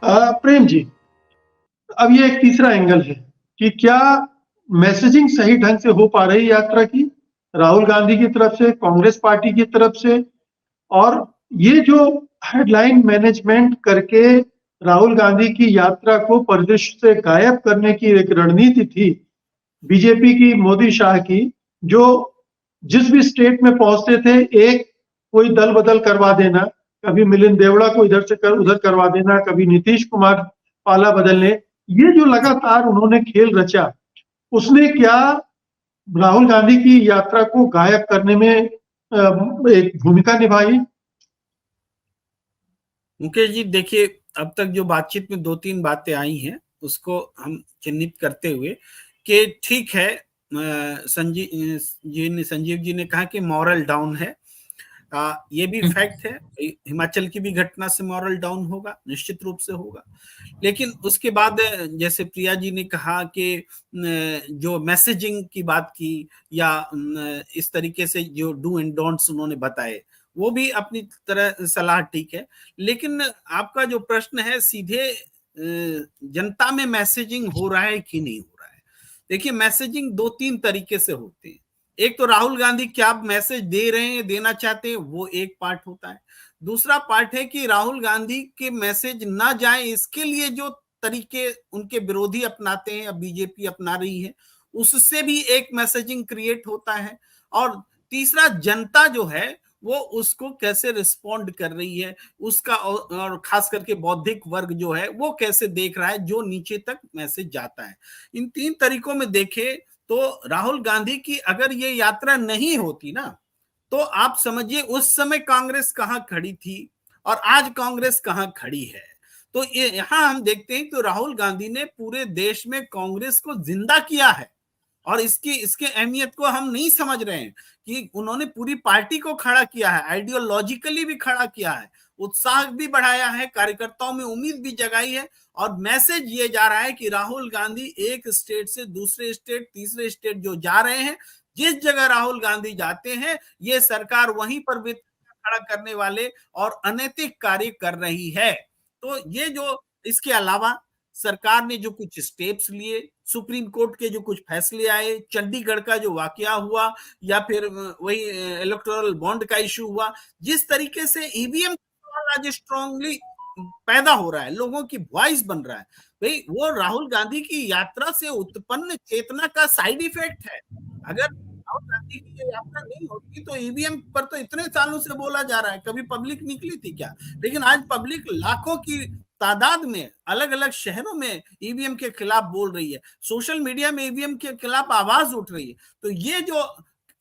प्रेम जी, अब ये एक तीसरा एंगल है कि क्या मैसेजिंग सही ढंग से हो पा रही यात्रा की, राहुल गांधी की तरफ से, कांग्रेस पार्टी की तरफ से। और ये जो हेडलाइन मैनेजमेंट करके राहुल गांधी की यात्रा को परिदृश्य से गायब करने की एक रणनीति थी बीजेपी की, मोदी शाह की, जो जिस भी स्टेट में पहुंचते थे, एक कोई दल बदल करवा देना, कभी मिलिंद देवड़ा को इधर से उधर करवा देना, कभी नीतीश कुमार पाला बदलने, ये जो लगातार उन्होंने खेल रचा, उसने क्या राहुल गांधी की यात्रा को गायब करने में एक भूमिका निभाई? मुकेश जी, देखिए, अब तक जो बातचीत में दो तीन बातें आई हैं उसको हम चिन्हित करते हुए कि ठीक है, संजीव जी ने कहा कि मॉरल डाउन है। ये भी फैक्ट है। हिमाचल की भी घटना से मॉरल डाउन होगा, निश्चित रूप से होगा। लेकिन उसके बाद जैसे प्रिया जी ने कहा कि जो मैसेजिंग की बात की या इस तरीके से जो डू एंड डोंट्स उन्होंने बताए, वो भी अपनी तरह सलाह ठीक है। लेकिन आपका जो प्रश्न है, सीधे जनता में मैसेजिंग हो रहा है कि नहीं हो रहा है। देखिए, मैसेजिंग दो तीन तरीके से होते हैं। एक तो राहुल गांधी क्या मैसेज दे रहे हैं, देना चाहते हैं, वो एक पार्ट होता है। दूसरा पार्ट है कि राहुल गांधी के मैसेज ना जाए इसके लिए जो तरीके उनके विरोधी अपनाते हैं या बीजेपी अपना रही है, उससे भी एक मैसेजिंग क्रिएट होता है। और तीसरा, जनता जो है वो उसको कैसे रिस्पॉन्ड कर रही है, उसका और खास करके बौद्धिक वर्ग जो है वो कैसे देख रहा है, जो नीचे तक मैसेज जाता है। इन तीन तरीकों में देखे तो राहुल गांधी की अगर ये यात्रा नहीं होती ना, तो आप समझिए उस समय कांग्रेस कहां खड़ी थी और आज कांग्रेस कहां खड़ी है। तो ये यहां हम देखते हैं तो राहुल गांधी ने पूरे देश में कांग्रेस को जिंदा किया है। और इसके अहमियत को हम नहीं समझ रहे हैं कि उन्होंने पूरी पार्टी को खड़ा किया है, आइडियोलॉजिकली भी खड़ा किया है, उत्साह भी बढ़ाया है, कार्यकर्ताओं में उम्मीद भी जगाई है। और मैसेज ये जा रहा है कि राहुल गांधी एक स्टेट से दूसरे स्टेट, तीसरे स्टेट जो जा रहे हैं, जिस जगह राहुल गांधी जाते हैं, ये सरकार वहीं पर भी खड़ा करने वाले और अनैतिक कार्य कर रही है। तो ये जो, इसके अलावा सरकार ने जो कुछ स्टेप्स लिए, सुप्रीम कोर्ट के जो कुछ फैसले आए, चंडीगढ़ का जो वाकया हुआ, या फिर वही इलेक्टोरल बॉन्ड का इशू हुआ, जिस तरीके से ईवीएम आज स्ट्रांगली पैदा हो रहा है, लोगों की वॉइस बन रहा है, भाई वो राहुल गांधी की यात्रा से उत्पन्न चेतना का साइड इफेक्ट है। अगर राहुल गांधी की ये यात्रा नहीं होती तो ईवीएम पर तो इतने सालों से बोला जा रहा है, कभी पब्लिक निकली थी क्या? लेकिन आज पब्लिक लाखों की तादाद में अलग अलग शहरों में ईवीएम के खिलाफ बोल रही है, सोशल मीडिया में ईवीएम के खिलाफ आवाज उठ रही है। तो ये जो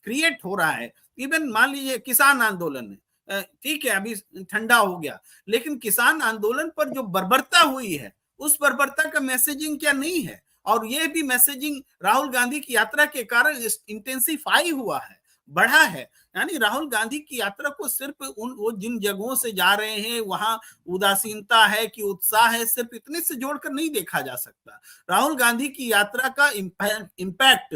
क्रिएट हो रहा है, इवन मान लीजिए किसान आंदोलन है, ठीक है अभी ठंडा हो गया, लेकिन किसान आंदोलन पर जो बर्बरता हुई है, उस बर्बरता का मैसेजिंग क्या नहीं है? और ये भी मैसेजिंग राहुल गांधी की यात्रा के कारण इंटेंसिफाई हुआ है, बढ़ा है। यानी राहुल गांधी की यात्रा को सिर्फ वो जिन जगहों से जा रहे हैं वहां उदासीनता है कि उत्साह है, सिर्फ इतने से जोड़कर नहीं देखा जा सकता। राहुल गांधी की यात्रा का इम्पैक्ट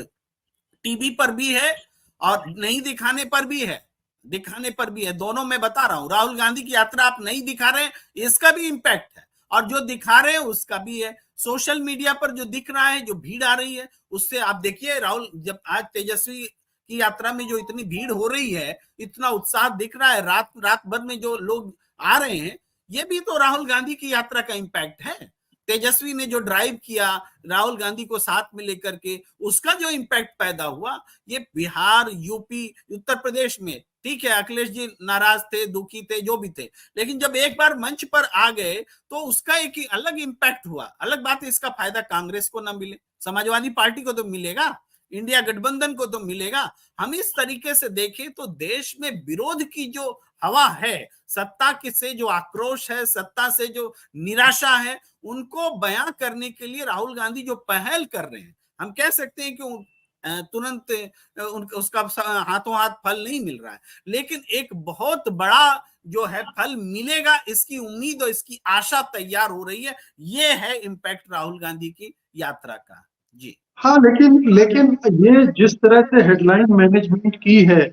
टीवी पर भी है और नहीं दिखाने पर भी है, दिखाने पर भी है, दोनों मैं बता रहा हूं। राहुल गांधी की यात्रा आप नहीं दिखा रहे हैं, इसका भी इम्पैक्ट है, और जो दिखा रहे हैं उसका भी है। सोशल मीडिया पर जो दिख रहा है, जो भीड़ आ रही है, उससे आप देखिए राहुल, जब आज तेजस्वी की यात्रा में जो इतनी भीड़ हो रही है, इतना उत्साह दिख रहा है, रात रात भर में जो लोग आ रहे हैं, ये भी तो राहुल गांधी की यात्रा का इम्पैक्ट है। तेजस्वी ने जो ड्राइव किया राहुल गांधी को साथ में लेकर के, उसका जो इम्पैक्ट पैदा हुआ, ये बिहार, यूपी, उत्तर प्रदेश में, ठीक है अखिलेश जी नाराज थे, दुखी थे, जो भी थे, लेकिन जब एक बार मंच पर आ गए तो उसका एक अलग इम्पैक्ट हुआ। अलग बात है इसका फायदा कांग्रेस को ना मिले, समाजवादी पार्टी को तो मिलेगा, इंडिया गठबंधन को तो मिलेगा। हम इस तरीके से देखें तो देश में विरोध की जो हवा है, सत्ता के से जो आक्रोश है, सत्ता से जो निराशा है, उनको बयां करने के लिए राहुल गांधी जो पहल कर रहे हैं, हम कह सकते हैं कि तुरंत उसका हाथों हाथ फल नहीं मिल रहा है, लेकिन एक बहुत बड़ा जो है फल मिलेगा, इसकी उम्मीद और इसकी आशा तैयार हो रही है। ये है इम्पैक्ट राहुल गांधी की यात्रा का। जी हाँ, लेकिन लेकिन ये जिस तरह से हेडलाइन मैनेजमेंट की है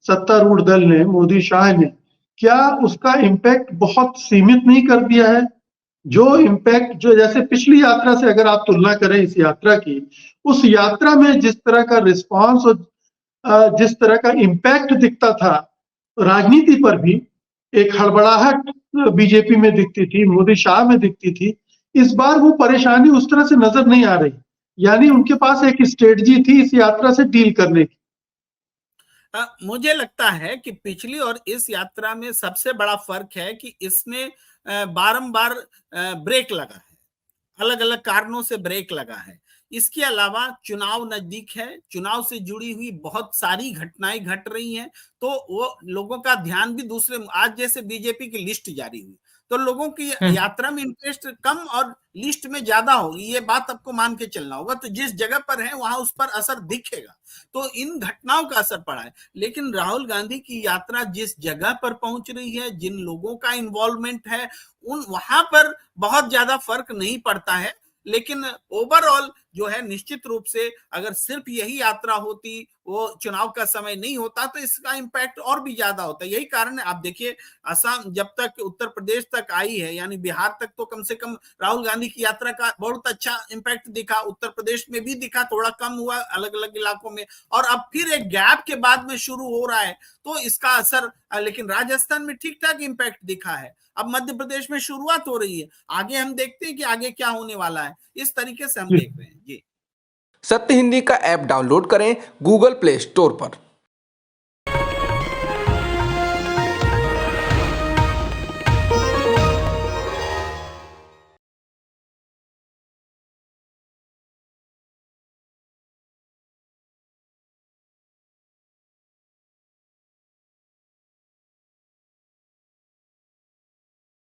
सत्तारूढ़ दल ने, मोदी शाह ने, क्या उसका इम्पैक्ट बहुत सीमित नहीं कर दिया है? जो इम्पैक्ट, जो जैसे पिछली यात्रा से अगर आप तुलना करें इस यात्रा की, उस यात्रा में जिस तरह का रिस्पांस और जिस तरह का इम्पैक्ट दिखता था राजनीति पर भी, एक हड़बड़ाहट बीजेपी में दिखती थी, मोदी शाह में दिखती थी, इस बार वो परेशानी उस तरह से नजर नहीं आ रही। यानी उनके पास एक स्ट्रेटजी थी इस यात्रा से डील करने की। मुझे लगता है कि पिछली और इस यात्रा में सबसे बड़ा फर्क है कि इसमें बारंबार ब्रेक लगा है, अलग अलग कारणों से ब्रेक लगा है। इसके अलावा चुनाव नजदीक है, चुनाव से जुड़ी हुई बहुत सारी घटनाएं घट रही हैं, तो वो लोगों का ध्यान भी दूसरे, आज जैसे बीजेपी की लिस्ट जारी हुई तो लोगों की यात्रा में इंटरेस्ट कम और लिस्ट में ज्यादा होगी, ये बात आपको मान के चलना होगा। तो जिस जगह पर है वहां उस पर असर दिखेगा, तो इन घटनाओं का असर पड़ा है। लेकिन राहुल गांधी की यात्रा जिस जगह पर पहुंच रही है, जिन लोगों का इन्वॉल्वमेंट है, उन वहां पर बहुत ज्यादा फर्क नहीं पड़ता है। लेकिन ओवरऑल जो है, निश्चित रूप से अगर सिर्फ यही यात्रा होती, वो चुनाव का समय नहीं होता, तो इसका इंपैक्ट और भी ज्यादा होता है। यही कारण है, आप देखिए असम जब तक उत्तर प्रदेश तक आई है, यानी बिहार तक तो कम से कम राहुल गांधी की यात्रा का बहुत अच्छा इंपैक्ट दिखा, उत्तर प्रदेश में भी दिखा, थोड़ा कम हुआ अलग अलग इलाकों में, और अब फिर एक गैप के बाद में शुरू हो रहा है, तो इसका असर। लेकिन राजस्थान में ठीक ठाक इंपैक्ट दिखा है, अब मध्य प्रदेश में शुरुआत हो रही है, आगे हम देखते हैं कि आगे क्या होने वाला है। इस तरीके से हम देख रहे हैं जी। सत्य हिंदी का ऐप डाउनलोड करें गूगल प्ले स्टोर पर।